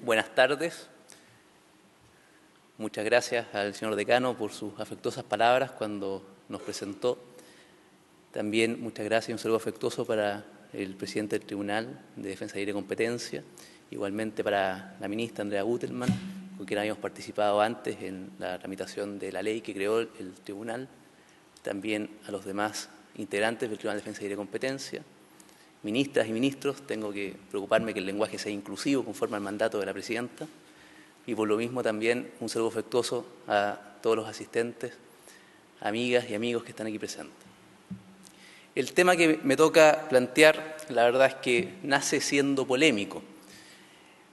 Buenas tardes. Muchas gracias al señor decano por sus afectuosas palabras cuando nos presentó. También muchas gracias y un saludo afectuoso para el presidente del Tribunal de Defensa Libre y Competencia, igualmente para la ministra Andrea Gutelman, con quien habíamos participado antes en la tramitación de la ley que creó el Tribunal, también a los demás integrantes del Tribunal de Defensa Libre y Competencia. Ministras y ministros, tengo que preocuparme que el lenguaje sea inclusivo conforme al mandato de la presidenta y por lo mismo también un saludo afectuoso a todos los asistentes, amigas y amigos que están aquí presentes. El tema que me toca plantear, la verdad es que nace siendo polémico.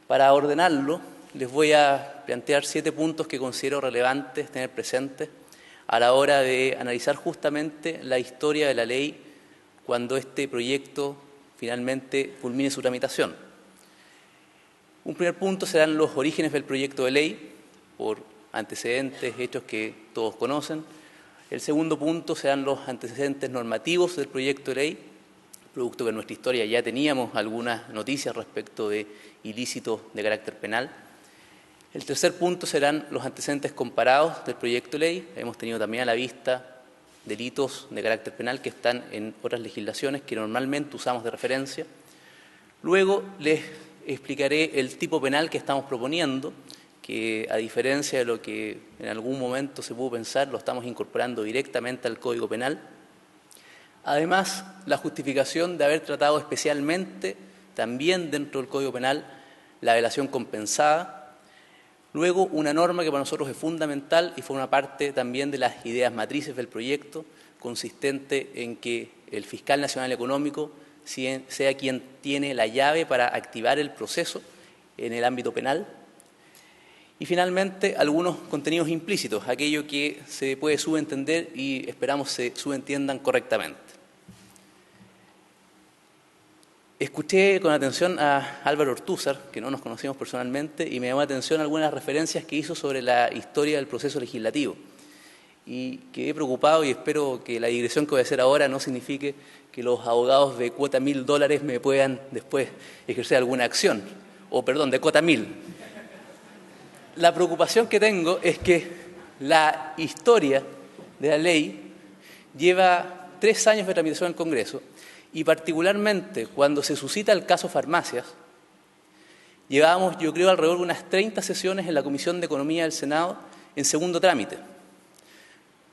Para ordenarlo, les voy a plantear 7 puntos que considero relevantes tener presentes a la hora de analizar justamente la historia de la ley cuando este proyecto finalmente culmine su tramitación. Un primer punto serán los orígenes del proyecto de ley, por antecedentes, hechos que todos conocen. El segundo punto serán los antecedentes normativos del proyecto de ley, producto que en nuestra historia ya teníamos algunas noticias respecto de ilícitos de carácter penal. El tercer punto serán los antecedentes comparados del proyecto de ley. Hemos tenido también a la vista delitos de carácter penal que están en otras legislaciones que normalmente usamos de referencia. Luego les explicaré el tipo penal que estamos proponiendo, que a diferencia de lo que en algún momento se pudo pensar, lo estamos incorporando directamente al Código Penal. Además, la justificación de haber tratado especialmente, también dentro del Código Penal, la delación compensada. Luego, una norma que para nosotros es fundamental y forma parte también de las ideas matrices del proyecto, consistente en que el fiscal nacional económico sea quien tiene la llave para activar el proceso en el ámbito penal. Y finalmente, algunos contenidos implícitos, aquello que se puede subentender y esperamos se subentiendan correctamente. Escuché con atención a Álvaro Ortúzar, que no nos conocimos personalmente, y me llamó la atención algunas referencias que hizo sobre la historia del proceso legislativo. Y quedé preocupado y espero que la digresión que voy a hacer ahora no signifique que los abogados de cuota $1000 me puedan después ejercer alguna acción, o perdón, de cuota 1000. La preocupación que tengo es que la historia de la ley lleva 3 años de tramitación en el Congreso y particularmente cuando se suscita el caso farmacias, llevábamos, yo creo, alrededor de unas 30 sesiones en la Comisión de Economía del Senado en segundo trámite.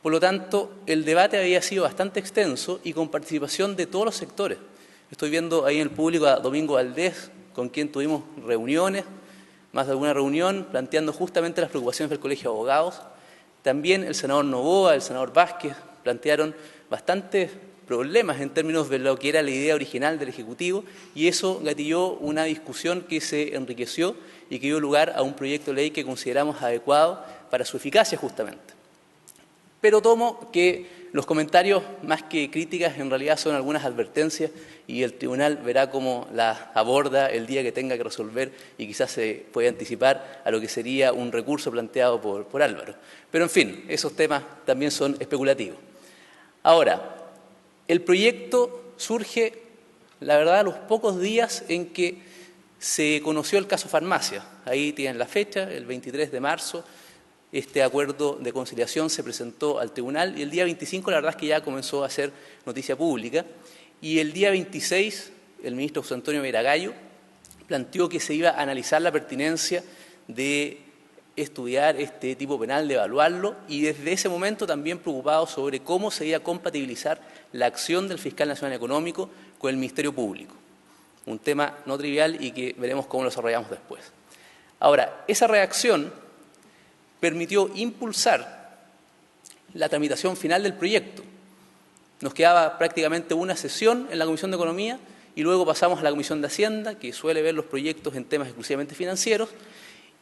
Por lo tanto, el debate había sido bastante extenso y con participación de todos los sectores. Estoy viendo ahí en el público a Domingo Valdés, con quien tuvimos reuniones, más de alguna reunión, planteando justamente las preocupaciones del Colegio de Abogados. También el senador Noboa, el senador Vázquez, plantearon bastantes problemas en términos de lo que era la idea original del Ejecutivo y eso gatilló una discusión que se enriqueció y que dio lugar a un proyecto de ley que consideramos adecuado para su eficacia justamente. Pero tomo que los comentarios, más que críticas, en realidad son algunas advertencias y el tribunal verá cómo las aborda el día que tenga que resolver y quizás se puede anticipar a lo que sería un recurso planteado por Álvaro. Pero en fin, esos temas también son especulativos. Ahora, el proyecto surge, la verdad, a los pocos días en que se conoció el caso Farmacia. Ahí tienen la fecha, el 23 de marzo. Este acuerdo de conciliación se presentó al tribunal y el día 25 la verdad es que ya comenzó a ser noticia pública. Y el día 26 el ministro José Antonio Veragallo planteó que se iba a analizar la pertinencia de estudiar este tipo penal, de evaluarlo, y desde ese momento también preocupado sobre cómo se iba a compatibilizar la acción del fiscal nacional económico con el Ministerio Público. Un tema no trivial y que veremos cómo lo desarrollamos después. Ahora, esa reacción permitió impulsar la tramitación final del proyecto. Nos quedaba prácticamente una sesión en la Comisión de Economía y luego pasamos a la Comisión de Hacienda, que suele ver los proyectos en temas exclusivamente financieros,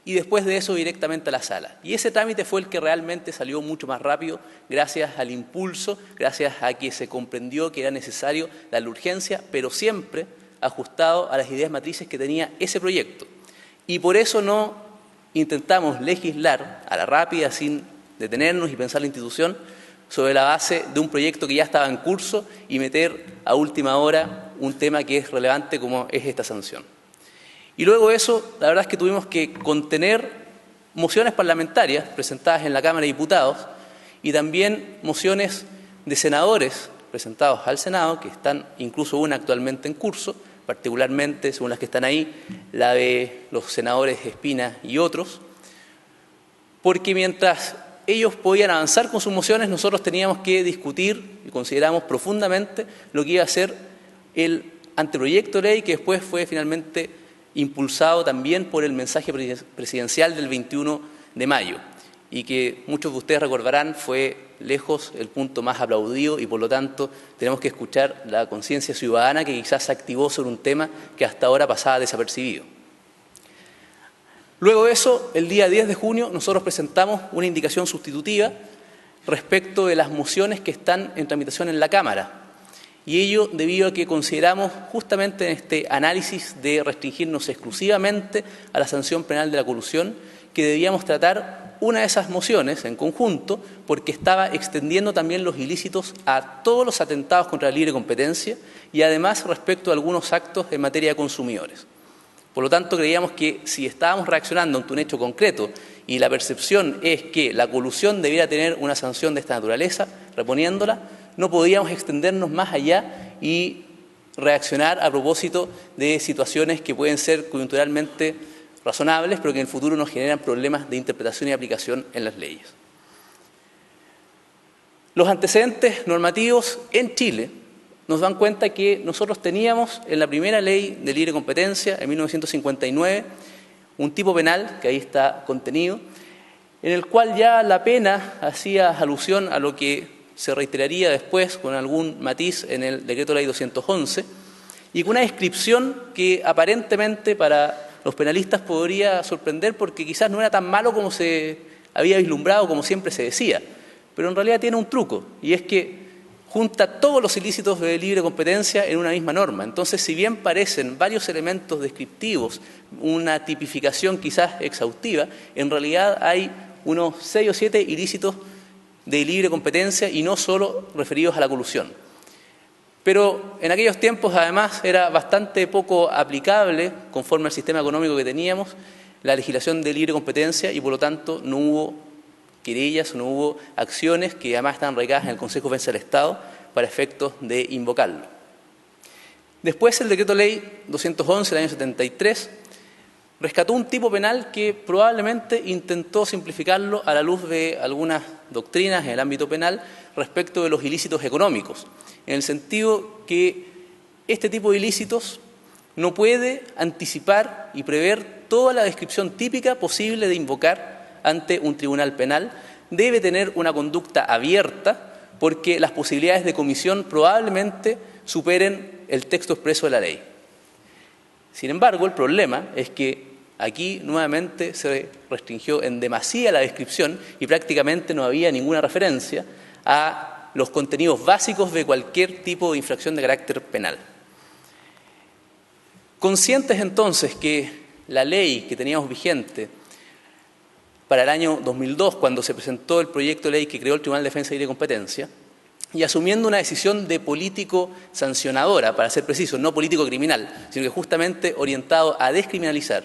y después de eso directamente a la sala. Y ese trámite fue el que realmente salió mucho más rápido gracias al impulso, gracias a que se comprendió que era necesario darle urgencia, pero siempre ajustado a las ideas matrices que tenía ese proyecto. Y por eso no intentamos legislar a la rápida, sin detenernos y pensar la institución, sobre la base de un proyecto que ya estaba en curso y meter a última hora un tema que es relevante como es esta sanción. Y luego de eso, la verdad es que tuvimos que contener mociones parlamentarias presentadas en la Cámara de Diputados y también mociones de senadores presentados al Senado, que están incluso una actualmente en curso, particularmente, según las que están ahí, la de los senadores Espina y otros, porque mientras ellos podían avanzar con sus mociones, nosotros teníamos que discutir y consideramos profundamente lo que iba a ser el anteproyecto de ley que después fue finalmente impulsado también por el mensaje presidencial del 21 de mayo y que muchos de ustedes recordarán fue lejos el punto más aplaudido y por lo tanto tenemos que escuchar la conciencia ciudadana que quizás se activó sobre un tema que hasta ahora pasaba desapercibido. Luego de eso, el día 10 de junio, nosotros presentamos una indicación sustitutiva respecto de las mociones que están en tramitación en la Cámara. Y ello debido a que consideramos justamente en este análisis de restringirnos exclusivamente a la sanción penal de la colusión que debíamos tratar una de esas mociones en conjunto porque estaba extendiendo también los ilícitos a todos los atentados contra la libre competencia y además respecto a algunos actos en materia de consumidores. Por lo tanto, creíamos que si estábamos reaccionando ante un hecho concreto y la percepción es que la colusión debiera tener una sanción de esta naturaleza, reponiéndola, no podíamos extendernos más allá y reaccionar a propósito de situaciones que pueden ser coyunturalmente razonables, pero que en el futuro nos generan problemas de interpretación y aplicación en las leyes. Los antecedentes normativos en Chile nos dan cuenta que nosotros teníamos en la primera ley de libre competencia, en 1959, un tipo penal, que ahí está contenido, en el cual ya la pena hacía alusión a lo que se reiteraría después con algún matiz en el decreto ley 211, y con una descripción que aparentemente para los penalistas podría sorprender porque quizás no era tan malo como se había vislumbrado, como siempre se decía, pero en realidad tiene un truco, y es que junta todos los ilícitos de libre competencia en una misma norma. Entonces, si bien parecen varios elementos descriptivos, una tipificación quizás exhaustiva, en realidad hay unos 6 o 7 ilícitos de libre competencia y no solo referidos a la colusión. Pero en aquellos tiempos, además, era bastante poco aplicable, conforme al sistema económico que teníamos, la legislación de libre competencia y, por lo tanto, no hubo querellas, no hubo acciones que además están radicadas en el Consejo de Defensa del Estado para efectos de invocarlo. Después el decreto ley 211 del año 73 rescató un tipo penal que probablemente intentó simplificarlo a la luz de algunas doctrinas en el ámbito penal respecto de los ilícitos económicos, en el sentido que este tipo de ilícitos no puede anticipar y prever toda la descripción típica posible de invocar ante un tribunal penal, debe tener una conducta abierta porque las posibilidades de comisión probablemente superen el texto expreso de la ley. Sin embargo, el problema es que aquí nuevamente se restringió en demasía la descripción y prácticamente no había ninguna referencia a los contenidos básicos de cualquier tipo de infracción de carácter penal. Conscientes entonces que la ley que teníamos vigente para el año 2002, cuando se presentó el proyecto de ley que creó el Tribunal de Defensa y de Competencia, y asumiendo una decisión de político sancionadora, para ser preciso, no político criminal, sino que justamente orientado a descriminalizar,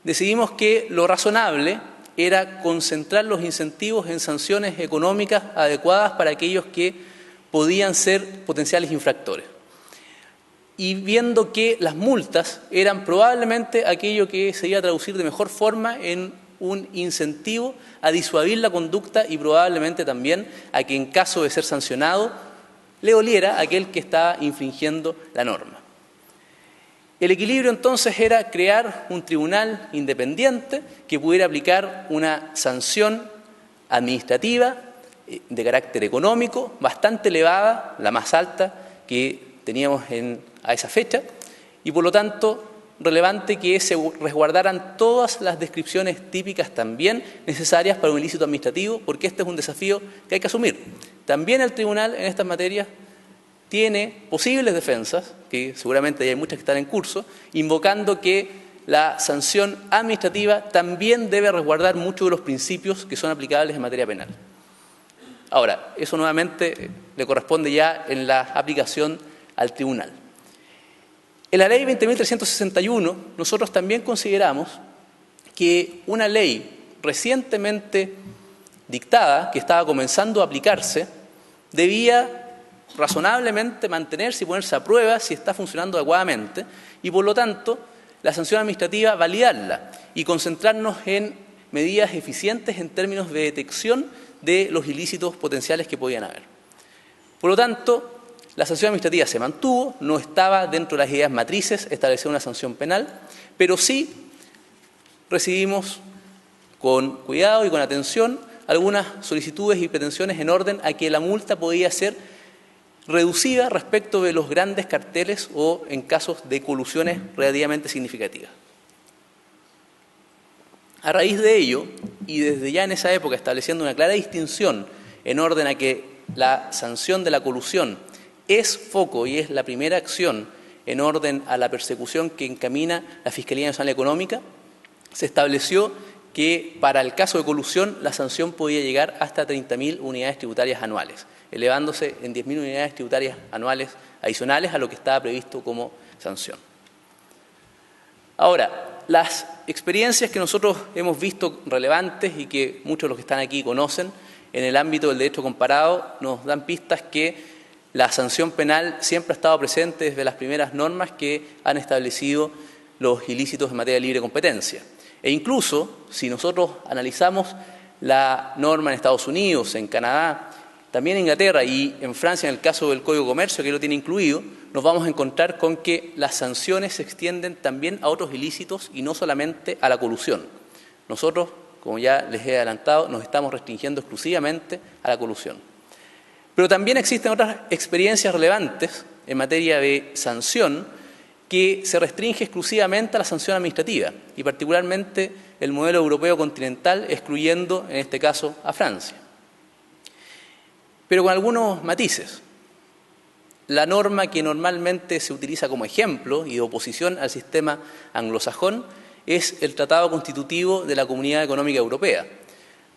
decidimos que lo razonable era concentrar los incentivos en sanciones económicas adecuadas para aquellos que podían ser potenciales infractores. Y viendo que las multas eran probablemente aquello que se iba a traducir de mejor forma en un incentivo a disuadir la conducta y probablemente también a que en caso de ser sancionado le doliera a aquel que estaba infringiendo la norma. El equilibrio entonces era crear un tribunal independiente que pudiera aplicar una sanción administrativa de carácter económico bastante elevada, la más alta que teníamos a esa fecha, y por lo tanto relevante que se resguardaran todas las descripciones típicas también necesarias para un ilícito administrativo, porque este es un desafío que hay que asumir. También el tribunal en estas materias tiene posibles defensas, que seguramente hay muchas que están en curso, invocando que la sanción administrativa también debe resguardar muchos de los principios que son aplicables en materia penal. Ahora, eso nuevamente le corresponde ya en la aplicación al tribunal. En la ley 20.361 nosotros también consideramos que una ley recientemente dictada, que estaba comenzando a aplicarse, debía razonablemente mantenerse y ponerse a prueba si está funcionando adecuadamente y, por lo tanto, la sanción administrativa validarla y concentrarnos en medidas eficientes en términos de detección de los ilícitos potenciales que podían haber. Por lo tanto, la sanción administrativa se mantuvo, no estaba dentro de las ideas matrices establecer una sanción penal, pero sí recibimos con cuidado y con atención algunas solicitudes y pretensiones en orden a que la multa podía ser reducida respecto de los grandes carteles o en casos de colusiones relativamente significativas. A raíz de ello, y desde ya en esa época estableciendo una clara distinción en orden a que la sanción de la colusión es foco y es la primera acción en orden a la persecución que encamina la Fiscalía Nacional Económica, se estableció que para el caso de colusión la sanción podía llegar hasta 30.000 unidades tributarias anuales, elevándose en 10.000 unidades tributarias anuales adicionales a lo que estaba previsto como sanción. Ahora, las experiencias que nosotros hemos visto relevantes y que muchos de los que están aquí conocen en el ámbito del derecho comparado nos dan pistas que la sanción penal siempre ha estado presente desde las primeras normas que han establecido los ilícitos en materia de libre competencia. E incluso, si nosotros analizamos la norma en Estados Unidos, en Canadá, también en Inglaterra y en Francia, en el caso del Código de Comercio, que lo tiene incluido, nos vamos a encontrar con que las sanciones se extienden también a otros ilícitos y no solamente a la colusión. Nosotros, como ya les he adelantado, nos estamos restringiendo exclusivamente a la colusión. Pero también existen otras experiencias relevantes en materia de sanción que se restringe exclusivamente a la sanción administrativa y particularmente el modelo europeo continental, excluyendo en este caso a Francia. Pero con algunos matices. La norma que normalmente se utiliza como ejemplo y de oposición al sistema anglosajón es el Tratado Constitutivo de la Comunidad Económica Europea,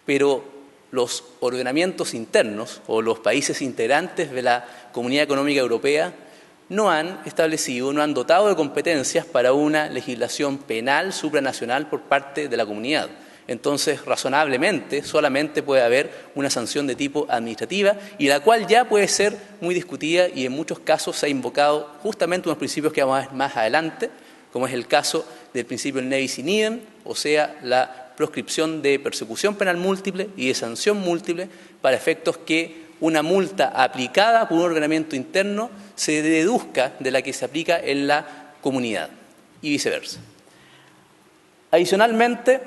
pero los ordenamientos internos o los países integrantes de la Comunidad Económica Europea no han establecido, no han dotado de competencias para una legislación penal supranacional por parte de la comunidad. Entonces, razonablemente, solamente puede haber una sanción de tipo administrativa y la cual ya puede ser muy discutida y en muchos casos se ha invocado justamente unos principios que vamos a ver más adelante, como es el caso del principio del ne bis in idem, o sea, la proscripción de persecución penal múltiple y de sanción múltiple para efectos que una multa aplicada por un ordenamiento interno se deduzca de la que se aplica en la comunidad y viceversa. Adicionalmente,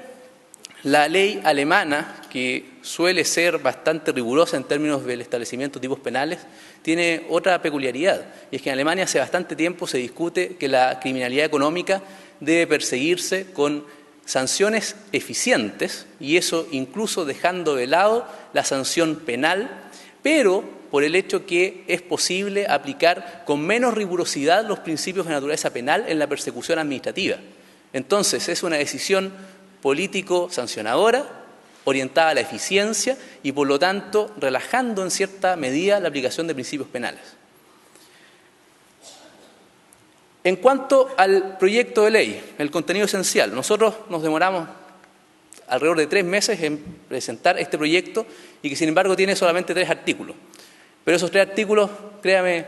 la ley alemana, que suele ser bastante rigurosa en términos del establecimiento de tipos penales, tiene otra peculiaridad, y es que en Alemania hace bastante tiempo se discute que la criminalidad económica debe perseguirse con sanciones eficientes, y eso incluso dejando de lado la sanción penal, pero por el hecho que es posible aplicar con menos rigurosidad los principios de naturaleza penal en la persecución administrativa. Entonces, es una decisión político-sancionadora, orientada a la eficiencia y, por lo tanto, relajando en cierta medida la aplicación de principios penales. En cuanto al proyecto de ley, el contenido esencial, nosotros nos demoramos alrededor de 3 meses en presentar este proyecto y que, sin embargo, tiene solamente 3 artículos. Pero esos 3 artículos, créame,